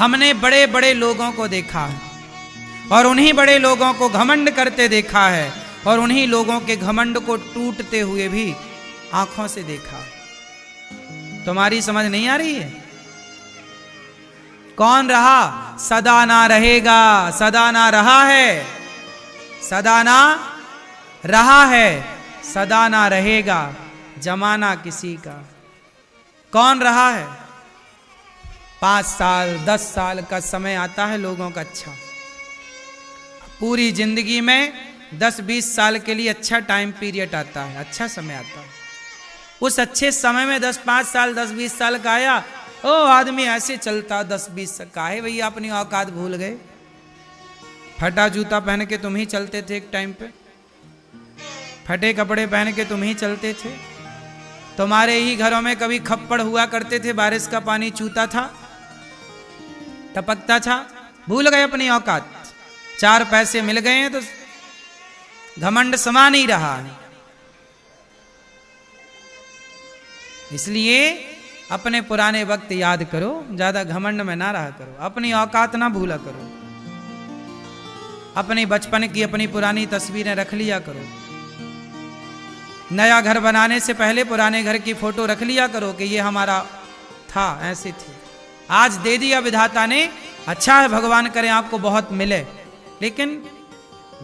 हमने बड़े बड़े लोगों को देखा है और उन्हीं बड़े लोगों को घमंड करते देखा है और उन्हीं लोगों के घमंड को टूटते हुए भी आंखों से देखा है। तुम्हारी समझ नहीं आ रही है? कौन रहा? सदा ना रहेगा, सदा ना रहा है, सदा ना रहा है, सदा ना रहेगा जमाना किसी का। कौन रहा है? 5 साल 10 साल का समय आता है लोगों का, अच्छा पूरी जिंदगी में 10-20 साल के लिए अच्छा टाइम पीरियड आता है, अच्छा समय आता है। उस अच्छे समय में 10-5 साल 10-20 साल का आया, ओ आदमी ऐसे चलता 10-20 का है भैया, अपनी औकात भूल गए। फटा जूता पहन के तुम ही चलते थे एक टाइम पे, फटे कपड़े पहन के तुम ही चलते थे। तुम्हारे ही घरों में कभी खप्पड़ हुआ करते थे, बारिश का पानी चूता था, टपकता था। भूल गए अपनी औकात। 4 पैसे मिल गए हैं तो घमंड समा नहीं रहा है। इसलिए अपने पुराने वक्त याद करो, ज्यादा घमंड में ना रहा करो, अपनी औकात ना भूला करो, अपनी बचपन की अपनी पुरानी तस्वीरें रख लिया करो। नया घर बनाने से पहले पुराने घर की फोटो रख लिया करो कि ये हमारा था, ऐसे थे। आज दे दिया विधाता ने, अच्छा है, भगवान करे आपको बहुत मिले, लेकिन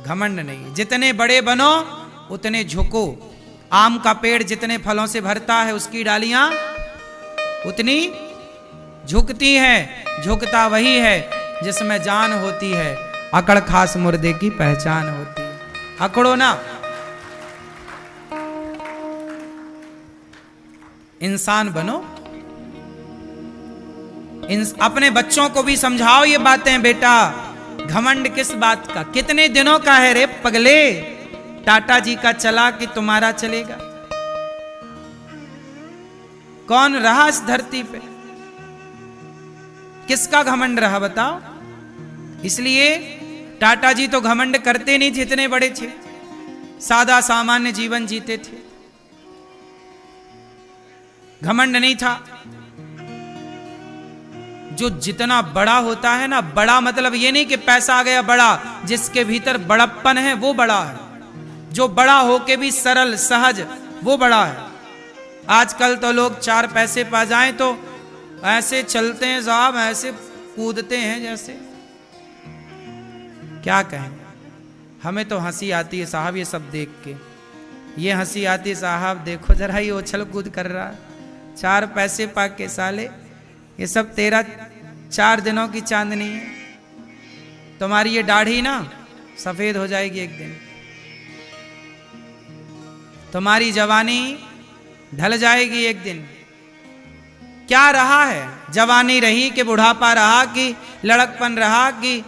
घमंड नहीं। जितने बड़े बनो उतने झुको। आम का पेड़ जितने फलों से भरता है उसकी डालियां उतनी झुकती हैं। झुकता वही है जिसमें जान होती है, अकड़ खास मुर्दे की पहचान होती है। अकड़ो ना, इंसान बनो। अपने बच्चों को भी समझाओ ये बातें, बेटा घमंड किस बात का, कितने दिनों का है रे पगले, टाटा जी का चला कि तुम्हारा चलेगा। कौन रहा इस धरती पे? किसका घमंड रहा बताओ? इसलिए टाटा जी तो घमंड करते नहीं थे, इतने बड़े थे, सादा सामान्य जीवन जीते थे, घमंड नहीं था। जो जितना बड़ा होता है ना, बड़ा मतलब ये नहीं कि पैसा आ गया बड़ा, जिसके भीतर बड़प्पन है वो बड़ा है। जो बड़ा होके भी सरल सहज, वो बड़ा है। आजकल तो लोग 4 पैसे पा जाएं तो ऐसे चलते हैं साहब, ऐसे कूदते हैं जैसे, क्या कहें। हमें तो हंसी आती है साहब ये सब देख के, ये हंसी आती है साहब, देखो जरा ये उछल कूद कर रहा है, 4 पैसे पा के साले। ये सब तेरा 4 दिनों की चांदनी है। तुम्हारी ये दाढ़ी ना सफेद हो जाएगी एक दिन, तुम्हारी जवानी ढल जाएगी एक दिन। क्या रहा है? जवानी रही कि बुढ़ापा रहा कि लड़कपन रहा? कि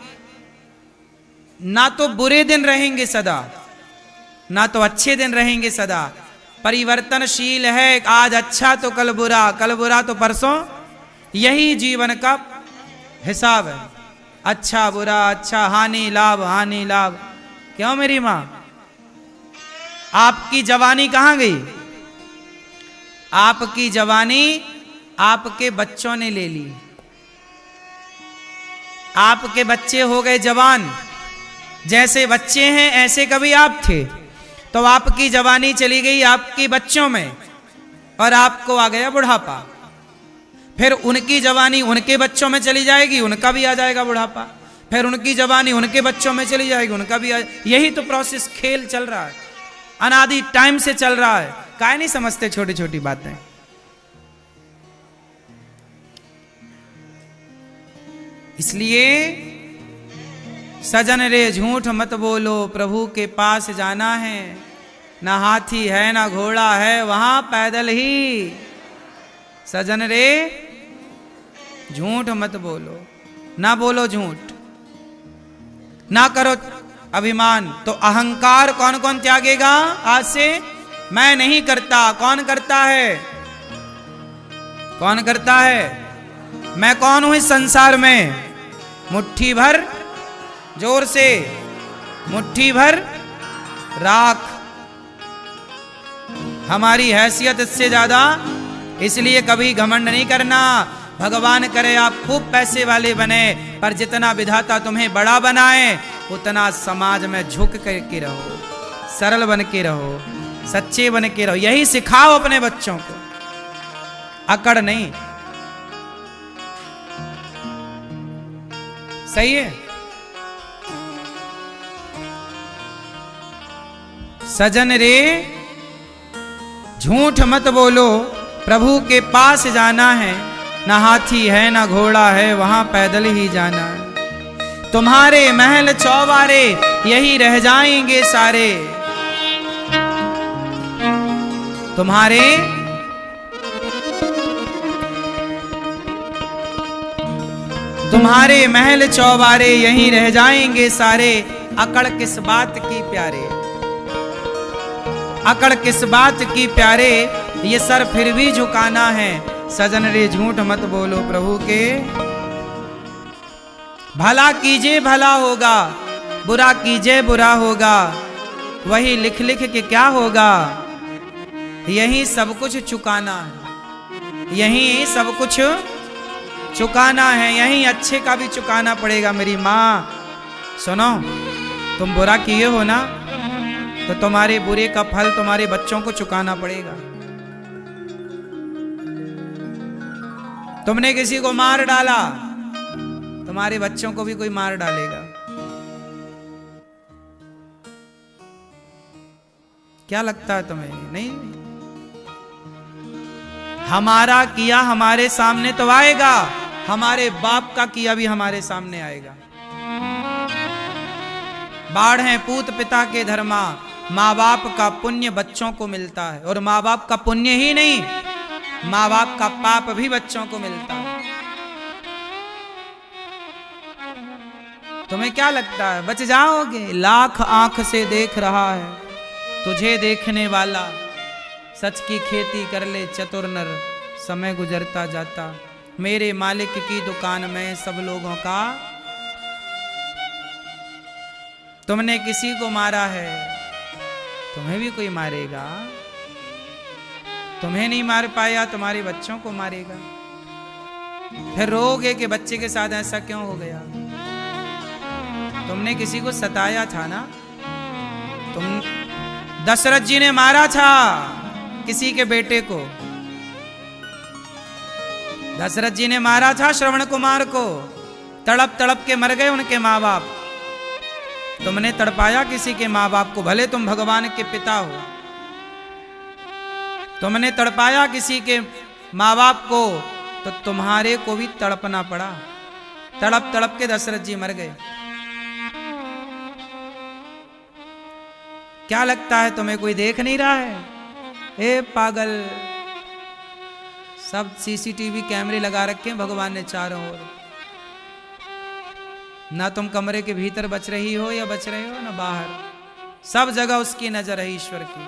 ना तो बुरे दिन रहेंगे सदा, ना तो अच्छे दिन रहेंगे सदा। परिवर्तनशील है, आज अच्छा तो कल बुरा, कल बुरा तो परसों। यही जीवन का हिसाब है, अच्छा बुरा, अच्छा हानि लाभ, हानि लाभ। क्यों मेरी मां, आपकी जवानी कहां गई? आपकी जवानी आपके बच्चों ने ले ली। आपके बच्चे हो गए जवान, जैसे बच्चे हैं ऐसे कभी आप थे, तो आपकी जवानी चली गई आपके बच्चों में और आपको आ गया बुढ़ापा। फिर उनकी जवानी उनके बच्चों में चली जाएगी, उनका भी आ जाएगा बुढ़ापा। फिर उनकी जवानी उनके बच्चों में चली जाएगी, उनका भी यही तो प्रोसेस, खेल चल रहा है, अनादि टाइम से चल रहा है। काहे नहीं समझते छोटी छोटी बातें? इसलिए सजन रे झूठ मत बोलो, प्रभु के पास जाना है। ना हाथी है ना घोड़ा है, वहां पैदल ही। सजन रे झूठ मत बोलो, ना बोलो झूठ, ना करो अभिमान। तो अहंकार कौन कौन त्यागेगा आज से? मैं नहीं करता। कौन करता है? कौन करता है? मैं कौन हूं इस संसार में? मुट्ठी भर, जोर से, मुट्ठी भर राख। हमारी हैसियत इससे ज्यादा, इसलिए कभी घमंड नहीं करना। भगवान करे आप खूब पैसे वाले बने, पर जितना विधाता तुम्हें बड़ा बनाए उतना समाज में झुक करके रहो, सरल बन के रहो, सच्चे बन के रहो। यही सिखाओ अपने बच्चों को, अकड़ नहीं। सही है। सजन रे झूठ मत बोलो, प्रभु के पास जाना है, ना हाथी है ना घोड़ा है, वहां पैदल ही जाना है। तुम्हारे महल चौबारे यही रह जाएंगे सारे, तुम्हारे महल चौबारे यहीं रह जाएंगे सारे। अकड़ किस बात की प्यारे, अकड़ किस बात की प्यारे, ये सर फिर भी झुकाना है। सजन रे झूठ मत बोलो, प्रभु के भला कीजिए भला होगा, बुरा कीजिए बुरा होगा, वही लिख लिख के क्या होगा। यही सब कुछ चुकाना है, यही सब कुछ चुकाना है, यही अच्छे का भी चुकाना पड़ेगा। मेरी माँ सुनो, तुम बुरा किए हो ना, तो तुम्हारे बुरे का फल तुम्हारे बच्चों को चुकाना पड़ेगा। तुमने किसी को मार डाला, तुम्हारे बच्चों को भी कोई मार डालेगा। क्या लगता है तुम्हें? नहीं, हमारा किया हमारे सामने तो आएगा, हमारे बाप का किया भी हमारे सामने आएगा। बाढ़ है पूत पिता के धर्मा, माँ बाप का पुण्य बच्चों को मिलता है, और माँ बाप का पुण्य ही नहीं, माँ बाप का पाप भी बच्चों को मिलता है। तुम्हें क्या लगता है बच जाओगे? लाख आंख से देख रहा है तुझे देखने वाला, सच की खेती कर ले चतुर नर, समय गुजरता जाता। मेरे मालिक की दुकान में सब लोगों का। तुमने किसी को मारा है, तुम्हें भी कोई मारेगा। तुम्हें नहीं मार पाया, तुम्हारे बच्चों को मारेगा। फिर रोगे कि बच्चे के साथ ऐसा क्यों हो गया। तुमने किसी को सताया था ना, तुम दशरथ जी ने मारा था किसी के बेटे को, दशरथ जी ने मारा था श्रवण कुमार को, तड़प तड़प के मर गए उनके माँ बाप। तुमने तड़पाया किसी के माँ बाप को, भले तुम भगवान के पिता हो, तुमने तड़पाया किसी के माँ बाप को, तो तुम्हारे को भी तड़पना पड़ा। तड़प तड़प के दशरथ जी मर गए। क्या लगता है तुम्हें कोई देख नहीं रहा है? ए पागल, सब सीसीटीवी कैमरे लगा रखे हैं भगवान ने चारों ओर। ना तुम कमरे के भीतर बच रही हो या बच रहे हो ना बाहर, सब जगह उसकी नजर है, ईश्वर की।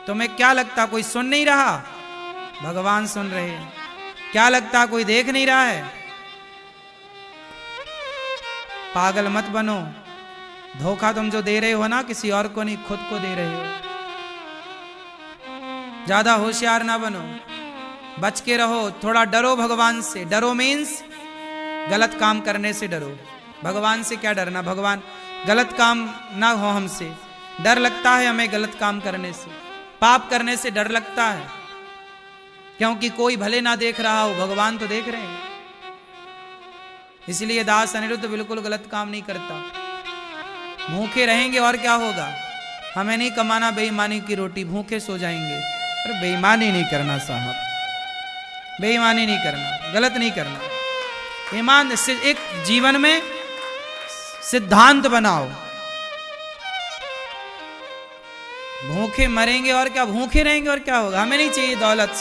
तुम्हें क्या लगता कोई सुन नहीं रहा? भगवान सुन रहे हैं। क्या लगता कोई देख नहीं रहा है? पागल मत बनो। धोखा तुम जो दे रहे हो ना, किसी और को नहीं, खुद को दे रहे हो। ज्यादा होशियार ना बनो, बच के रहो, थोड़ा डरो भगवान से। डरो मीन्स गलत काम करने से डरो। भगवान से क्या डरना, भगवान गलत काम ना हो हमसे। डर लगता है हमें गलत काम करने से, पाप करने से डर लगता है, क्योंकि कोई भले ना देख रहा हो, भगवान तो देख रहे हैं। इसलिए दास अनिरुद्ध बिल्कुल गलत काम नहीं करता। भूखे रहेंगे और क्या होगा, हमें नहीं कमाना बेईमानी की रोटी, भूखे सो जाएंगे। पर बेईमानी नहीं करना साहब, बेईमानी नहीं करना, गलत नहीं करना। ईमान से एक जीवन में सिद्धांत बनाओ। भूखे मरेंगे और क्या, भूखे रहेंगे और क्या होगा, हमें नहीं चाहिए दौलत।